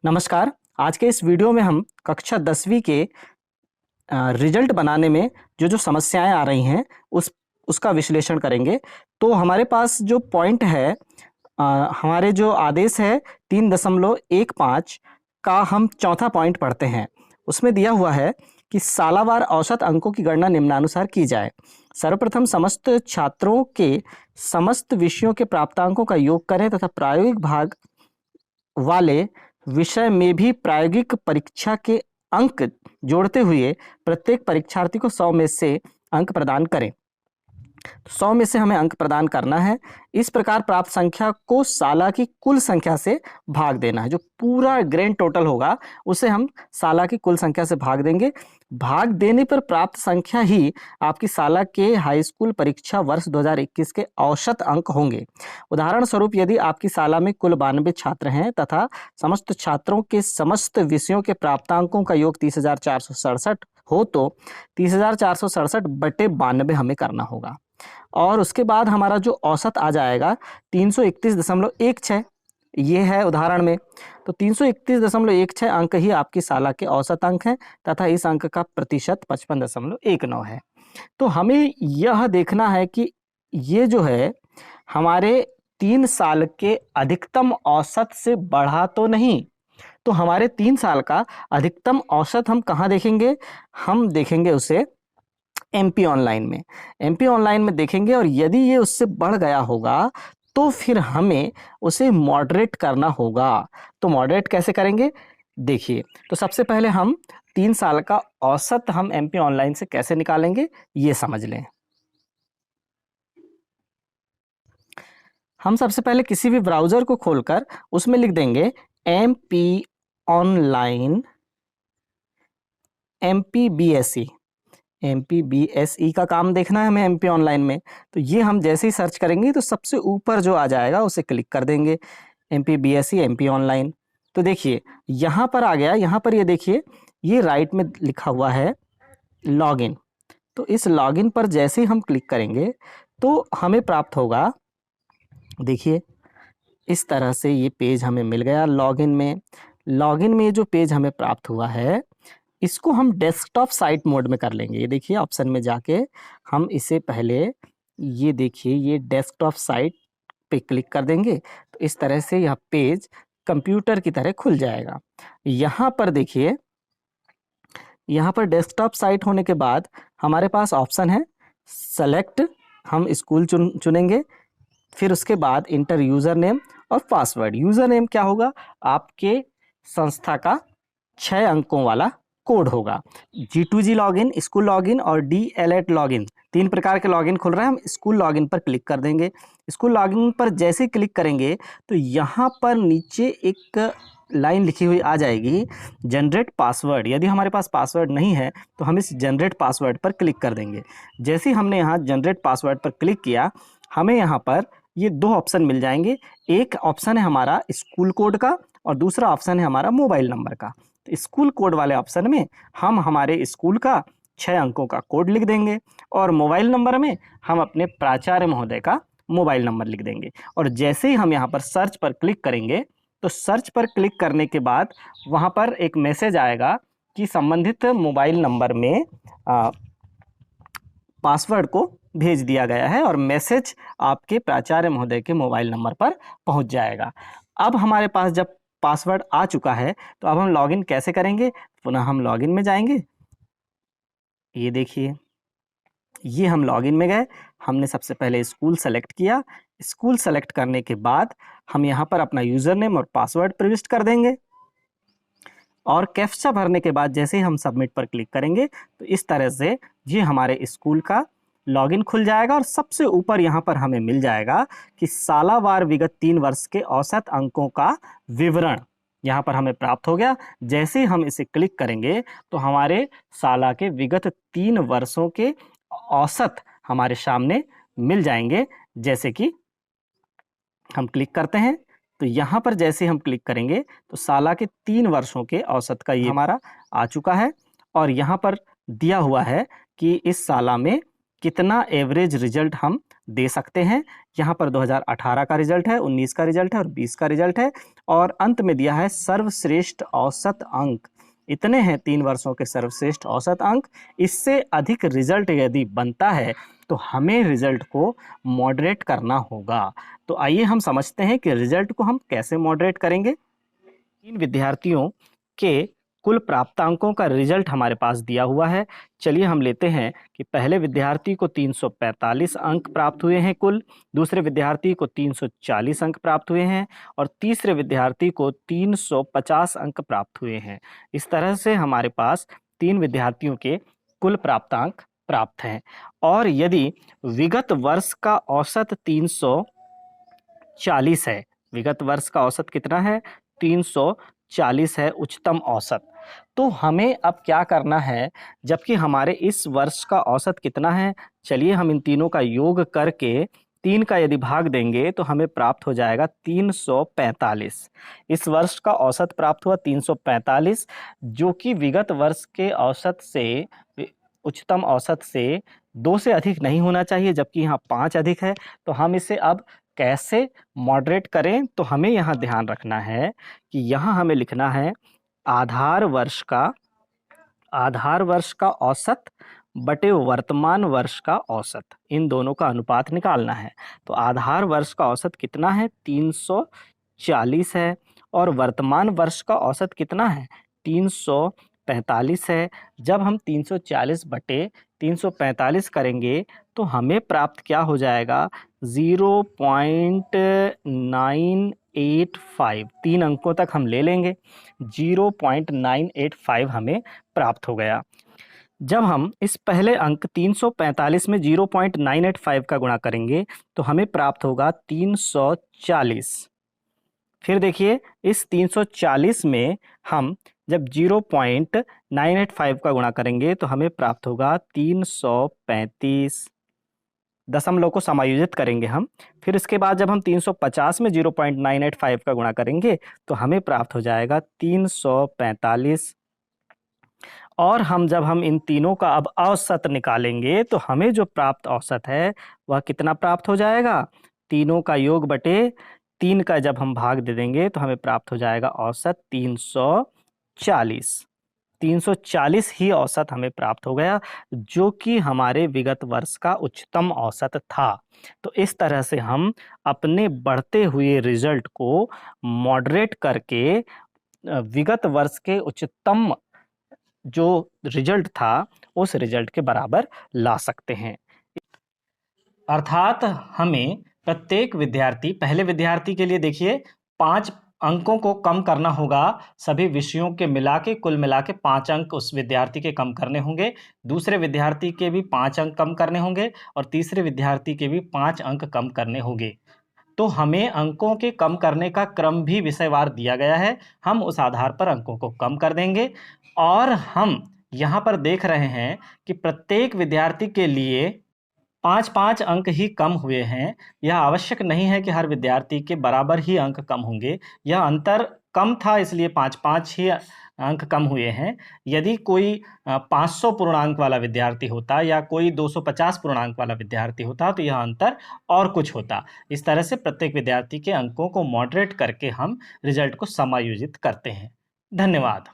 नमस्कार। आज के इस वीडियो में हम कक्षा 10वीं के रिजल्ट बनाने में जो समस्याएं आ रही हैं उसका विश्लेषण करेंगे। तो हमारे पास जो पॉइंट है, हमारे जो आदेश है 3.15 का हम चौथा पॉइंट पढ़ते हैं। उसमें दिया हुआ है कि सालावार औसत अंकों की गणना निम्नानुसार की जाए। सर्वप्रथम समस्त छात्रों के समस्त विषयों के प्राप्तांकों का योग करें तथा प्रायोगिक भाग वाले विषय में भी प्रायोगिक परीक्षा के अंक जोड़ते हुए प्रत्येक परीक्षार्थी को 100 में से अंक प्रदान करें। 100 में से हमें अंक प्रदान करना है। इस प्रकार प्राप्त संख्या को साला की कुल संख्या से भाग देना है। जो पूरा ग्रैंड टोटल होगा उसे हम साला की कुल संख्या से भाग देंगे। भाग देने पर प्राप्त संख्या ही आपकी साला के हाई स्कूल परीक्षा वर्ष 2021 के औसत अंक होंगे। उदाहरण स्वरूप यदि आपकी साला में कुल 92 छात्र हैं तथा समस्त छात्रों के समस्त विषयों के प्राप्तांकों का योग 30,467 हो तो 30,467 बटे 92 हमें करना होगा। और उसके बाद हमारा जो औसत आ जाएगा 331.16, ये है उदाहरण में। तो 331.16 अंक ही आपकी साला के औसत अंक हैं तथा इस अंक का प्रतिशत 55.19 है। तो हमें यह देखना है कि ये जो है हमारे 3 साल के अधिकतम औसत से बढ़ा तो नहीं। तो हमारे 3 साल का अधिकतम औसत हम कहाँ देखेंगे? हम देखेंगे उसे एमपी ऑनलाइन में देखेंगे, और यदि ये उससे बढ़ गया होगा तो फिर हमें उसे मॉडरेट करना होगा। तो मॉडरेट कैसे करेंगे? देखिए, तो सबसे पहले हम 3 साल का औसत हम एमपी ऑनलाइन से कैसे निकालेंगे ये समझ लें। हम सबसे पहले किसी भी ब्राउजर को खोलकर उसमें लिख देंगे एमपी ऑनलाइन MPBSE। MPBSE का काम देखना है हमें एमपी ऑनलाइन में। तो ये हम जैसे ही सर्च करेंगे तो सबसे ऊपर जो आ जाएगा उसे क्लिक कर देंगे, MPBSE एमपी ऑनलाइन। तो देखिए यहाँ पर आ गया। यहाँ पर ये देखिए, ये राइट में लिखा हुआ है लॉगिन। तो इस लॉगिन पर जैसे ही हम क्लिक करेंगे तो हमें प्राप्त होगा, देखिए इस तरह से ये पेज हमें मिल गया। लॉगिन में जो पेज हमें प्राप्त हुआ है इसको हम डेस्कटॉप साइट मोड में कर लेंगे। ये देखिए ऑप्शन में जाके हम इसे पहले, ये देखिए ये डेस्कटॉप साइट पे क्लिक कर देंगे तो इस तरह से यह पेज कंप्यूटर की तरह खुल जाएगा। यहाँ पर देखिए, यहाँ पर डेस्कटॉप साइट होने के बाद हमारे पास ऑप्शन है सेलेक्ट। हम स्कूल चुनेंगे। फिर उसके बाद इंटर यूज़र नेम और पासवर्ड। यूज़र नेम क्या होगा? आपके संस्था का 6 अंकों वाला कोड होगा। G2G लॉगिन, स्कूल लॉगिन और DLED लॉगिन, 3 प्रकार के लॉगिन खुल रहे हैं। हम स्कूल लॉगिन पर क्लिक कर देंगे। स्कूल लॉगिन पर जैसे ही क्लिक करेंगे तो यहाँ पर नीचे एक लाइन लिखी हुई आ जाएगी जनरेट पासवर्ड। यदि हमारे पास पासवर्ड नहीं है तो हम इस जनरेट पासवर्ड पर क्लिक कर देंगे। जैसे ही हमने यहाँ जनरेट पासवर्ड पर क्लिक किया, हमें यहाँ पर ये 2 ऑप्शन मिल जाएंगे। एक ऑप्शन है हमारा स्कूल कोड का और दूसरा ऑप्शन है हमारा मोबाइल नंबर का। तो स्कूल कोड वाले ऑप्शन में हम हमारे स्कूल का 6 अंकों का कोड लिख देंगे और मोबाइल नंबर में हम अपने प्राचार्य महोदय का मोबाइल नंबर लिख देंगे। और जैसे ही हम यहाँ पर सर्च पर क्लिक करेंगे तो सर्च पर क्लिक करने के बाद वहाँ पर एक मैसेज आएगा कि संबंधित मोबाइल नंबर में पासवर्ड को भेज दिया गया है और मैसेज आपके प्राचार्य महोदय के मोबाइल नंबर पर पहुंच जाएगा। अब हमारे पास जब पासवर्ड आ चुका है तो अब हम लॉगिन कैसे करेंगे? पुनः हम लॉगिन में जाएंगे। ये देखिए, ये हम लॉगिन में गए। हमने सबसे पहले स्कूल सेलेक्ट किया। स्कूल सेलेक्ट करने के बाद हम यहाँ पर अपना यूज़र नेम और पासवर्ड प्रविष्ट कर देंगे और कैप्चा भरने के बाद जैसे ही हम सबमिट पर क्लिक करेंगे तो इस तरह से ये हमारे स्कूल का लॉगिन खुल जाएगा और सबसे ऊपर यहाँ पर हमें मिल जाएगा कि सालावार विगत 3 वर्ष के औसत अंकों का विवरण यहाँ पर हमें प्राप्त हो गया। जैसे ही हम इसे क्लिक करेंगे तो हमारे साला के विगत 3 वर्षों के औसत हमारे सामने मिल जाएंगे। जैसे कि हम क्लिक करते हैं तो यहाँ पर जैसे हम क्लिक करेंगे तो साला के 3 वर्षों के औसत का ये हमारा आ चुका है और यहाँ पर दिया हुआ है कि इस साला में कितना एवरेज रिजल्ट हम दे सकते हैं। यहाँ पर 2018 का रिजल्ट है, 19 का रिजल्ट है और 20 का रिजल्ट है, और अंत में दिया है सर्वश्रेष्ठ औसत अंक। इतने हैं 3 वर्षों के सर्वश्रेष्ठ औसत अंक। इससे अधिक रिजल्ट यदि बनता है तो हमें रिजल्ट को मॉडरेट करना होगा। तो आइए हम समझते हैं कि रिजल्ट को हम कैसे मॉडरेट करेंगे। 3 विद्यार्थियों के कुल प्राप्तांकों का रिजल्ट हमारे पास दिया हुआ है। चलिए हम लेते हैं कि पहले विद्यार्थी को 345 अंक प्राप्त हुए हैं कुल, दूसरे विद्यार्थी को 340 अंक प्राप्त हुए हैं और तीसरे विद्यार्थी को 350 अंक प्राप्त हुए हैं। इस तरह से हमारे पास 3 विद्यार्थियों के कुल प्राप्तांक प्राप्त हैं। और यदि विगत वर्ष का औसत 340 है, विगत वर्ष का औसत कितना है? 340 है उच्चतम औसत। तो हमें अब क्या करना है, जबकि हमारे इस वर्ष का औसत कितना है? चलिए हम इन तीनों का योग करके 3 का यदि भाग देंगे तो हमें प्राप्त हो जाएगा 345। इस वर्ष का औसत प्राप्त हुआ 345, जो कि विगत वर्ष के औसत से, उच्चतम औसत से 2 से अधिक नहीं होना चाहिए, जबकि यहाँ 5 अधिक है। तो हम इसे अब कैसे मॉडरेट करें? तो हमें यहाँ ध्यान रखना है कि यहाँ हमें लिखना है आधार वर्ष का औसत बटे वर्तमान वर्ष का औसत, इन दोनों का अनुपात निकालना है। तो आधार वर्ष का औसत कितना है? 340 है और वर्तमान वर्ष का औसत कितना है? 345 है। जब हम 340 बटे 345 करेंगे तो हमें प्राप्त क्या हो जाएगा? 0.985। 3 अंकों तक हम ले लेंगे, 0.985 हमें प्राप्त हो गया। जब हम इस पहले अंक 345 में 0.985 का गुणा करेंगे तो हमें प्राप्त होगा 340। फिर देखिए इस 340 में हम जब 0.985 का गुणा करेंगे तो हमें प्राप्त होगा 335। दशमलव को समायोजित करेंगे हम। फिर इसके बाद जब हम 350 में 0.985 का गुणा करेंगे तो हमें प्राप्त हो जाएगा 345। और जब हम इन तीनों का अब औसत निकालेंगे तो हमें जो प्राप्त औसत है वह कितना प्राप्त हो जाएगा? तीनों का योग बटे 3 का जब हम भाग दे देंगे तो हमें प्राप्त हो जाएगा औसत 340। 340 ही औसत हमें प्राप्त हो गया, जो कि हमारे विगत वर्ष का उच्चतम औसत था। तो इस तरह से हम अपने बढ़ते हुए रिजल्ट को मॉडरेट करके विगत वर्ष के उच्चतम जो रिजल्ट था उस रिजल्ट के बराबर ला सकते हैं। अर्थात हमें प्रत्येक विद्यार्थी, पहले विद्यार्थी के लिए देखिए 5 अंकों को कम करना होगा। सभी विषयों के मिला के, कुल मिला के 5 अंक उस विद्यार्थी के कम करने होंगे। दूसरे विद्यार्थी के भी 5 अंक कम करने होंगे और तीसरे विद्यार्थी के भी 5 अंक कम करने होंगे। तो हमें अंकों के कम करने का क्रम भी विषयवार दिया गया है। हम उस आधार पर अंकों को कम कर देंगे। और हम यहाँ पर देख रहे हैं कि प्रत्येक विद्यार्थी के लिए 5-5 अंक ही कम हुए हैं। यह आवश्यक नहीं है कि हर विद्यार्थी के बराबर ही अंक कम होंगे। यह अंतर कम था इसलिए 5-5 ही अंक कम हुए हैं। यदि कोई 500 पूर्णांक वाला विद्यार्थी होता या कोई 250 पूर्णांक वाला विद्यार्थी होता तो यह अंतर और कुछ होता। इस तरह से प्रत्येक विद्यार्थी के अंकों को मॉडरेट करके हम रिजल्ट को समायोजित करते हैं। धन्यवाद।